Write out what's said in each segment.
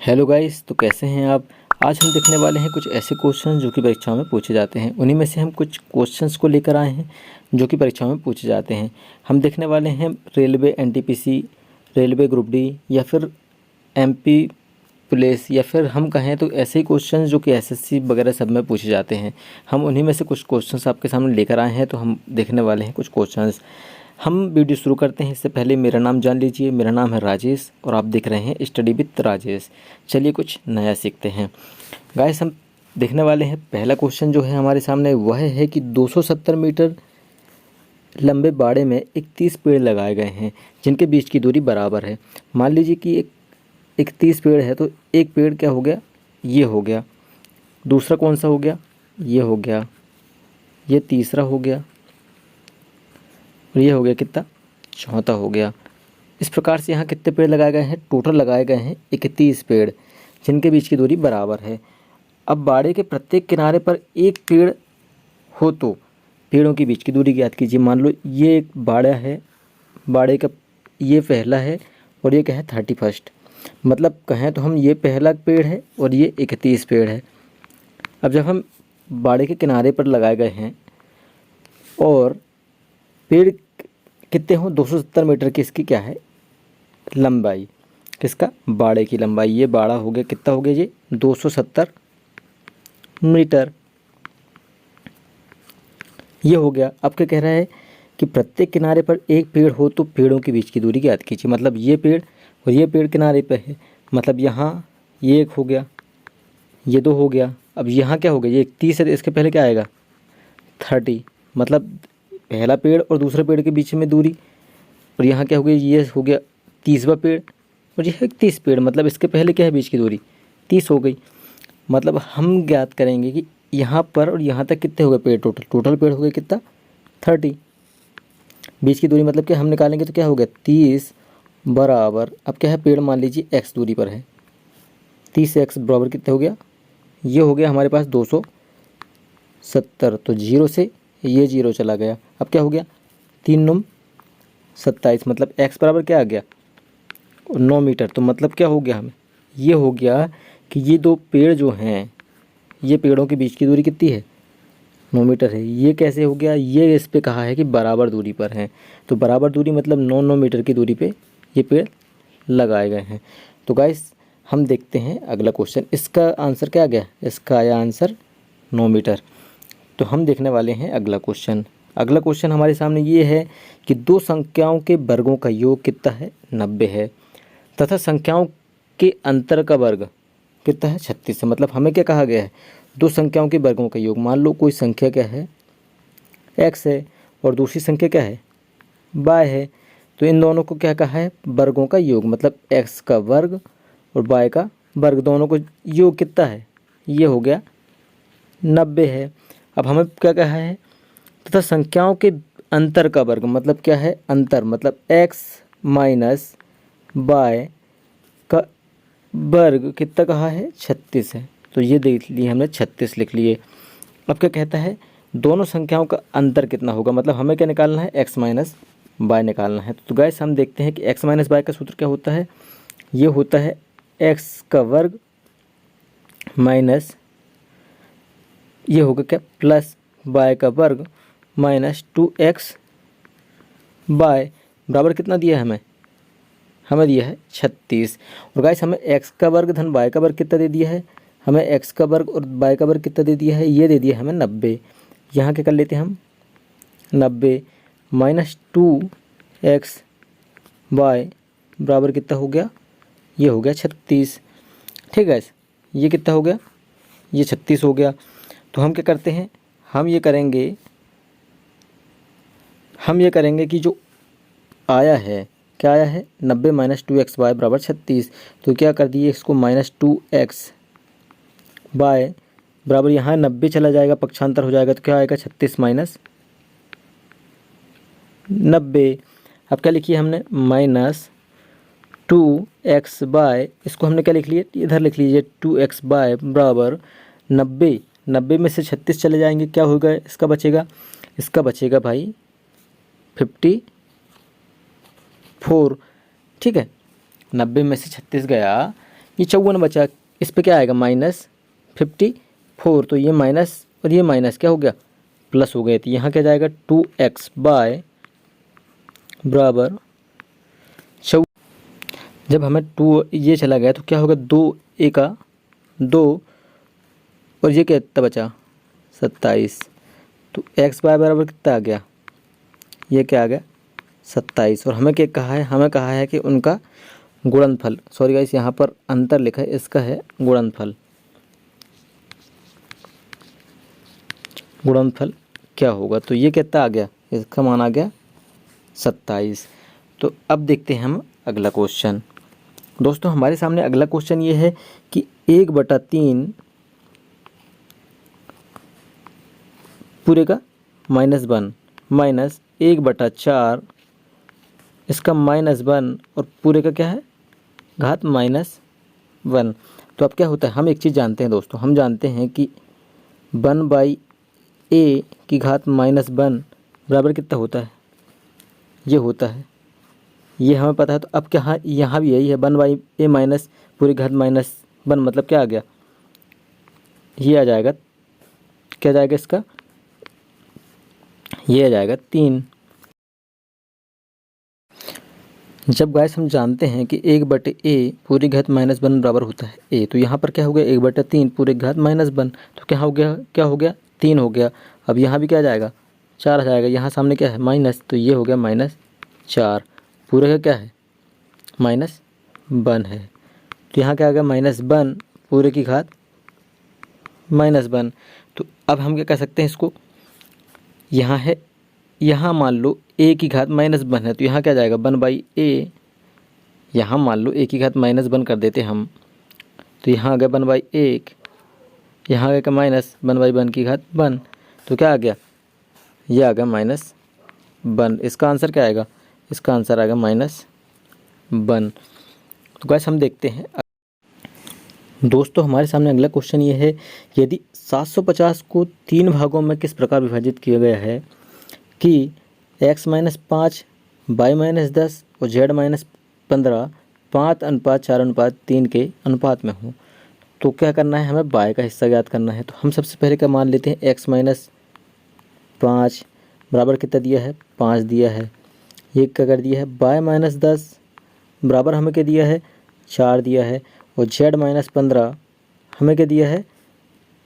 Hello guys, तो कैसे हैं आप। आज हम देखने वाले हैं कुछ ऐसे क्वेश्चन जो कि परीक्षाओं में पूछे जाते हैं। उन्हीं में से हम कुछ क्वेश्चंस को लेकर आए हैं जो कि परीक्षाओं में पूछे जाते हैं। हम देखने वाले हैं railway NTPC, railway group D या फिर एमपी पुलिस, या फिर हम कहें तो ऐसे ही क्वेश्चंस जो कि एसएससी वगैरह सब में पूछे जाते हैं। हम उन्हीं में से कुछ क्वेश्चंस आपके सामने लेकर आए हैं, तो हम देखने वाले हैं कुछ क्वेश्चंस। हम वीडियो शुरू करते हैं इससे पहले मेरा नाम जान लीजिए। मेरा नाम है राजेश और आप देख रहे हैं स्टडी विद राजेश। चलिए कुछ नया सीखते हैं। गाइस, हम देखने वाले हैं पहला क्वेश्चन जो है हमारे सामने वह है कि 270 मीटर लंबे बाड़े में 31 पेड़ लगाए गए हैं जिनके बीच की दूरी बराबर है। मान लीजिए कि 31 पेड़ है, तो एक पेड़ क्या हो गया, ये हो गया। दूसरा कौन सा हो गया, ये हो गया। ये तीसरा हो गया और ये हो गया कितना, चौथा हो गया। इस प्रकार से यहाँ कितने पेड़ लगाए गए हैं, टोटल लगाए गए हैं 31 पेड़ जिनके बीच की दूरी बराबर है। अब बाड़े के प्रत्येक किनारे पर एक पेड़ हो तो पेड़ों के बीच की दूरी ज्ञात कीजिए। मान लो ये एक बाड़ा है, बाड़े का ये पहला है और ये क्या है 31, मतलब कहें तो हम ये पहला पेड़ है और ये 31 पेड़ है। अब जब हम बाड़े के किनारे पर लगाए गए हैं और पेड़ कितने हों, 270 मीटर की इसकी क्या है लंबाई, किसका, बाड़े की लंबाई। ये बाड़ा हो गया, कितना हो गया ये 270 मीटर, ये हो गया। अब क्या कह रहा है कि प्रत्येक किनारे पर एक पेड़ हो तो पेड़ों के बीच की दूरी ज्ञात कीजिए। मतलब ये पेड़ और ये पेड़ किनारे पे है, मतलब यहाँ ये एक हो गया, ये दो हो गया। अब यहाँ क्या हो गया, ये 31 है तो इसके पहले क्या आएगा 30, मतलब पहला पेड़ और दूसरे पेड़ के बीच में दूरी। और यहाँ क्या हो गया, ये हो गया 30वां पेड़ और ये है 30 पेड़, मतलब इसके पहले क्या है बीच की दूरी 30 हो गई। मतलब हम ज्ञात करेंगे कि यहाँ पर और यहाँ तक कितने हो गए पेड़, टोटल पेड़ हो गए कितना 30। बीच की दूरी मतलब क्या हम निकालेंगे तो क्या हो गया 30 बराबर, अब क्या है पेड़ मान लीजिए x दूरी पर है, 30 x बराबर कितने हो गया, ये हो गया हमारे पास 270। तो जीरो से ये जीरो चला गया। अब क्या हो गया 3 9 27, मतलब x बराबर क्या आ गया 9 मीटर। तो मतलब क्या हो गया हमें, ये हो गया कि ये दो पेड़ जो हैं, ये पेड़ों के बीच की दूरी कितनी है 9 मीटर है। ये कैसे हो गया, ये इस पे कहा है कि बराबर दूरी पर हैं, तो बराबर दूरी मतलब 9 मीटर की दूरी पे ये पेड़ लगाए गए हैं। तो गाइस हम देखते हैं अगला क्वेश्चन। इसका आंसर क्या आ गया, इसका आया आंसर 9 मीटर। तो हम देखने वाले हैं अगला क्वेश्चन। अगला क्वेश्चन हमारे सामने ये है कि दो संख्याओं के वर्गों का योग कितना है 90 है, तथा संख्याओं के अंतर का वर्ग कितना है 36 है। मतलब हमें क्या कहा गया है, दो संख्याओं के वर्गों का योग। मान लो कोई संख्या क्या है x है और दूसरी संख्या क्या है y है, तो इन दोनों को क्या कहा है वर्गों का योग, मतलब x का वर्ग और y का वर्ग, दोनों को योग कितना है, ये हो गया 90 है। अब हमें क्या कहा है, तथा संख्याओं के अंतर का वर्ग, मतलब क्या है अंतर, मतलब x माइनस y का वर्ग कितना कहा है 36 है। तो ये देख लिए हमने 36 लिख लिए। अब क्या कहता है दोनों संख्याओं का अंतर कितना होगा, मतलब हमें क्या निकालना है x माइनस y निकालना है। तो गाइस हम देखते हैं कि x माइनस y का सूत्र क्या होता है, ये होता है x का वर्ग माइनस ये होगा क्या प्लस y का वर्ग माइनस 2x y बराबर कितना दिया है हमें दिया है 36। और गाइस हमें x का वर्ग धन y का वर्ग कितना दे दिया है, हमें x का वर्ग और y का वर्ग कितना दे दिया है, ये दे दिया है हमें 90। यहाँ क्या कर लेते हैं हम 90 माइनस 2x y बराबर कितना हो गया, ये हो गया 36। ठीक है गाइस, ये कितना हो गया, ये 36 हो गया। तो हम क्या करते हैं, हम ये करेंगे कि जो आया है, क्या आया है 90 माइनस 2x y बराबर 36। तो क्या कर दिए इसको माइनस 2x y बराबर, यहाँ 90 चला जाएगा पक्षांतर हो जाएगा, तो क्या आएगा 36 माइनस 90। अब क्या लिखिए हमने माइनस 2x y, इसको हमने क्या लिख लिया, इधर लिख लीजिए 2x y बराबर 90 में से 36 चले जाएंगे, क्या होगा इसका बचेगा भाई 54। ठीक है, 90 में से 36 गया, ये 54 बचा, इस पे क्या आएगा -54, तो ये माइनस और ये माइनस क्या हो गया प्लस हो गए, तो यहाँ क्या जाएगा 2x बाय बराबर 54। जब हमें 2 ये चला गया तो क्या होगा 2 एका 2 और ये कितना बचा 27, तो x बाय बराबर कितना आ गया, ये क्या आ गया 27। और हमें क्या कहा है, हमें कहा है कि उनका गुणनफल, सॉरी गाइस यहाँ पर अंतर लिखा है, इसका है गुणनफल। गुणनफल क्या होगा, तो ये कितना आ गया, इसका मान आ गया 27। तो अब देखते हैं हम अगला क्वेश्चन। दोस्तों हमारे सामने अगला क्वेश्चन ये है कि 1/3 पूरे का -1 माइनस 1/4 इसका -1 और पूरे का क्या है घात -1। तो अब क्या होता है, हम एक चीज़ जानते हैं दोस्तों, हम जानते हैं कि 1/a की घात -1 बराबर कितना होता है, ये होता है, ये हमें पता है। तो अब क्या यहाँ भी यही है 1/a माइनस पूरी घात -1 मतलब क्या आ गया, ये आ जाएगा, क्या जाएगा इसका, ये आ जाएगा 3। जब गाइस हम जानते हैं कि 1/a पूरी घात -1 बराबर होता है a, तो यहाँ पर क्या हो गया 1/3 पूरी घात -1, तो क्या हो गया 3 हो गया। अब यहाँ भी क्या आ जाएगा 4 आ जाएगा, यहाँ सामने क्या है माइनस, तो ये हो गया -4 पूरे का क्या है -1 है, तो यहाँ क्या आ गया -1 पूरे की घात -1। तो अब हम क्या कर सकते हैं इसको, यहाँ है, यहाँ मान लो a की घात -1 है, तो यहाँ क्या जाएगा 1/a, यहाँ मान लो a की घात -1 कर देते हम, तो यहाँ आ गया 1/1, यहाँ आ गया -1/1 की घात 1, तो क्या आ गया, ये आ गया -1। इसका आंसर क्या आएगा, इसका आंसर आएगा -1। तो गाइस हम देखते हैं दोस्तों हमारे सामने अगला क्वेश्चन ये है, यदि 750 को 3 भागों में किस प्रकार विभाजित किया गया है कि x -5 y -10 और z -15 5:4:3 के अनुपात में हो, तो क्या करना है, हमें y का हिस्सा ज्ञात करना है। तो हम सबसे पहले क्या मान लेते हैं, x -5 बराबर कितना दिया है 5 दिया है, ये क्या कर दिया है y -10 बराबर हमें क्या दिया है 4 दिया है, और z -15 हमें क्या दिया है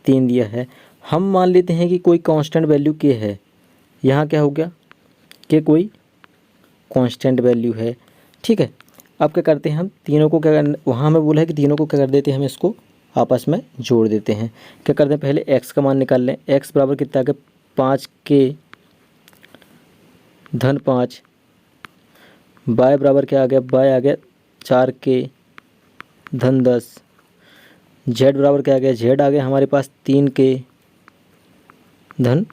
3 दिया है। हम मान लेते हैं कि कोई कांस्टेंट वैल्यू k है, यहाँ क्या हो गया कि कोई कांस्टेंट वैल्यू है, ठीक है। अब क्या करते हैं, हम तीनों को क्या करना, वहाँ हमें बोला है कि तीनों को क्या कर देते हैं, हम इसको आपस में जोड़ देते हैं। क्या करते हैं, पहले x का मान निकाल लें, x बराबर कितना आ गया 5k धन 5, y बराबर क्या आ गया, y आ गया 4k धन 10, z बराबर क्या आ गया, z आ गया हमारे पास 3k धन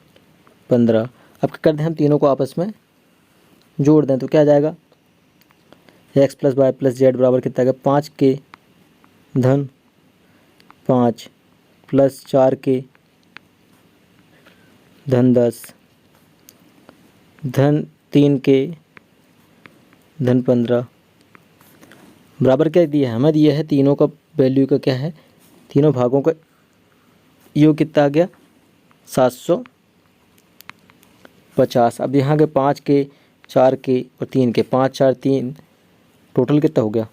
15। अब क्या करते हैं, हम तीनों को आपस में जोड़ दें, तो क्या आ जाएगा x + y + z बराबर कितना आ गया 5k धन 5 प्लस 4k धन 10 धन 3k धन 15 बराबर क्या दिया है, हमें दिया है तीनों का वैल्यू का क्या है, तीनों भागों का योग कितना आ गया 750। अब यहाँ के 5k 4k और 3k 5 4 3 टोटल कितना हो गया,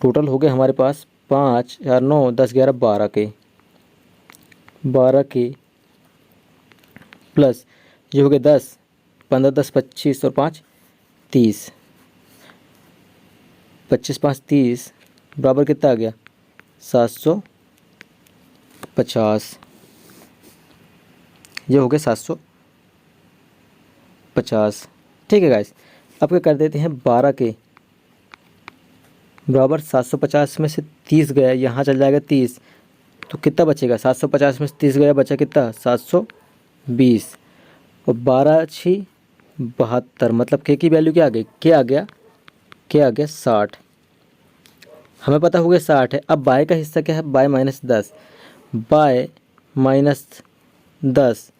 टोटल हो गया हमारे पास 5 4 9 10 11 12k प्लस ये हो गया 10 15 10 25 और 5 30, 25 5 30 बराबर कितना आ गया 750, ये हो गया 750, ठीक है गाइस। अब क्या कर देते हैं 12k बराबर 750 में से 30 गया, यहाँ चल जाएगा 30, तो कितना बचेगा 750 में से 30 गया, बचा कितना 720, और 12 6 72 मतलब के की वैल्यू क्या आ गई, क्या आ गया 60, हमें पता हो गया 60 है। अब बाय का हिस्सा क्या है y -10, y -10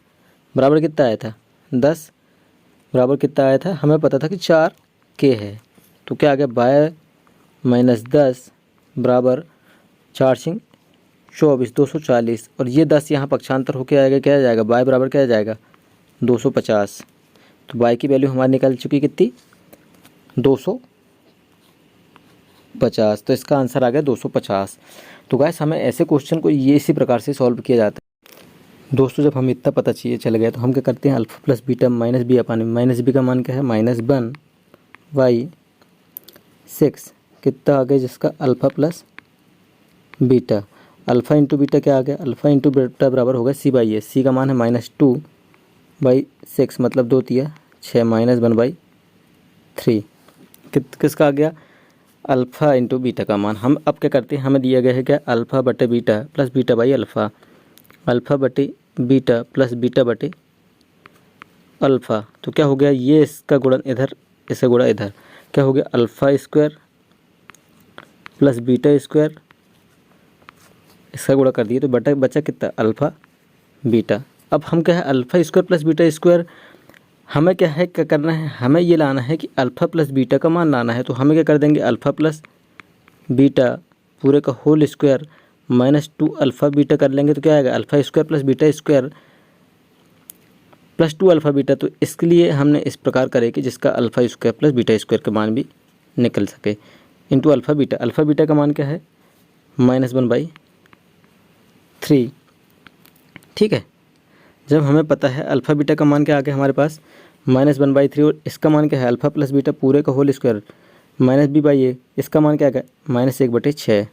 बराबर कितना आया था 10 बराबर कितना आया था, हमें पता था कि 4k है, तो क्या आ गया y -10 बराबर 4 सिंग 24 240 और ये 10 यहाँ पक्षांतर होके आएगा, क्या आ जाएगा y बराबर क्या आ जाएगा 250। तो y की वैल्यू हमारी निकल चुकी कितनी 250। तो इसका आंसर आ गया 250। तो गाइस हमें ऐसे क्वेश्चन को ये इसी प्रकार से सॉल्व किया जाता है। दोस्तों जब हम इतना पता चाहिए चल गया तो हम क्या करते हैं alpha plus beta minus B upon minus B का मान क्या है -1/6 कितना आ गया जिसका alpha plus beta. Alpha into beta क्या आ गया अल्फ़ा इंटू बीटा बराबर होगा c/a। सी का मान है -2/6 मतलब 2 तिया 6 -1/3 किसका आ गया अल्फ़ा इंटू बीटा का मान। हम अब क्या करते हैं हमें दिया गया है क्या अल्फ़ा बटे beta plus beta by alpha. Alpha बटे बीटा प्लस बीटा बटे अल्फ़ा। तो क्या हो गया ये इसका गुणन इधर इसका गुणा इधर क्या हो गया alpha square plus beta square इसका गुणा कर दिए तो बचा कितना अल्फ़ा बीटा। अब हम क्या है alpha square plus beta square हमें क्या है क्या करना है हमें ये लाना है कि अल्फ़ा प्लस बीटा का मान लाना है। तो हमें क्या कर देंगे अल्फ़ा प्लस बीटा पूरे का होल स्क्वायर -2 अल्फ़ा बीटा कर लेंगे तो क्या आएगा alpha square plus beta square +2 alpha beta. तो इसके लिए हमने इस प्रकार करे कि जिसका alpha square plus beta square का मान भी निकल सके into alpha beta. Alpha beta का मान क्या है -1/3। ठीक है जब हमें पता है अल्फ़ा बीटा का मान क्या आ गया हमारे पास -1/3 और इसका मान क्या है अल्फ़ा प्लस बीटा पूरे का होल स्क्वायर -b/a इसका मान क्या आ गया -1/6।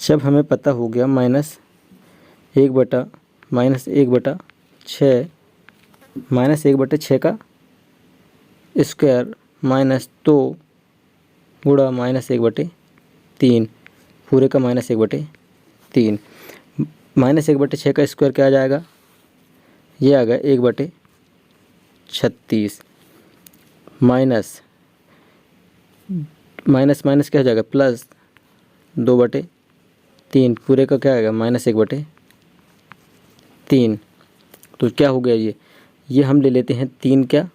जब हमें पता हो गया -1/6 का स्क्वायर -2 गुणा -1/3 पूरे का -1/3 -1/6 का स्क्वायर क्या आ जाएगा ये आ गया 1/36 माइनस माइनस क्या हो जाएगा प्लस 2/3 पूरे का क्या आएगा -1/3। तो क्या हो गया ये हम ले लेते हैं 3 क्या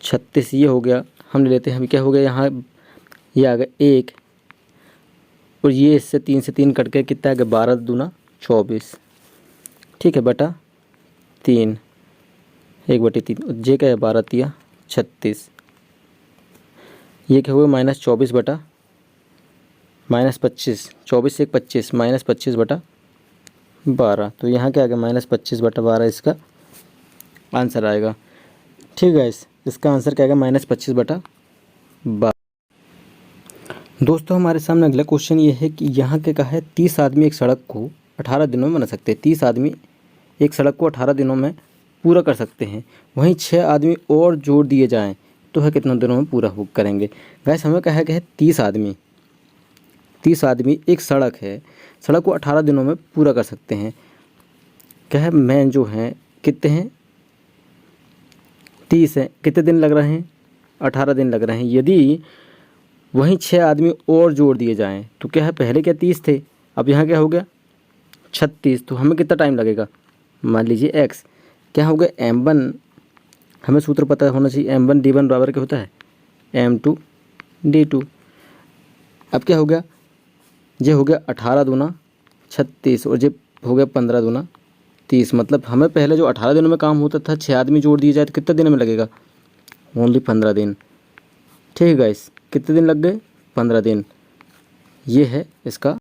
36 ये हो गया हम ले लेते हैं हम क्या हो गया यहाँ ये आ गया 1 और ये इससे 3 से 3 कट के कितना आ गया 12 दूना 24। ठीक है बटा 3 1/3 जे क्या है 12 तिया 36 ये क्या हुआ -24 बटा -25 24 से 25 -25 बटा 12। तो यहाँ क्या आ गया -25 बटा 12 इसका आंसर आएगा। ठीक है इसका आंसर क्या आएगा -25 बटा 12। दोस्तों हमारे सामने अगला क्वेश्चन ये है कि यहाँ क्या कहा है 30 आदमी एक सड़क को 18 दिनों में बना सकते हैं। 30 आदमी एक सड़क को 18 दिनों में पूरा कर सकते हैं। वहीं 6 आदमी और जोड़ दिए जाएं तो है कितने दिनों में पूरा हो करेंगे। गाइस हमें कहा गया है 30 आदमी एक सड़क है सड़क को 18 दिनों में पूरा कर सकते हैं। क्या है मैन जो हैं कितने हैं 30 हैं कितने दिन लग रहे हैं 18 दिन लग रहे हैं। यदि वहीं 6 आदमी और जोड़ दिए जाएं तो क्या है पहले क्या 30 थे अब यहाँ क्या हो गया 36 तो हमें कितना टाइम लगेगा मान लीजिए x क्या हो गया m1 हमें सूत्र पता होना चाहिए m1 d1 बराबर क्या होता है m2 d2। अब क्या हो गया ये हो गया 18 दूना 36 और ये हो गया 15 दूना 30 मतलब हमें पहले जो 18 दिनों में काम होता था 6 आदमी जोड़ दिए जाए तो कितने दिन में लगेगा ओनली 15 दिन। ठीक है गाइस कितने दिन लग गए 15 दिन ये है इसका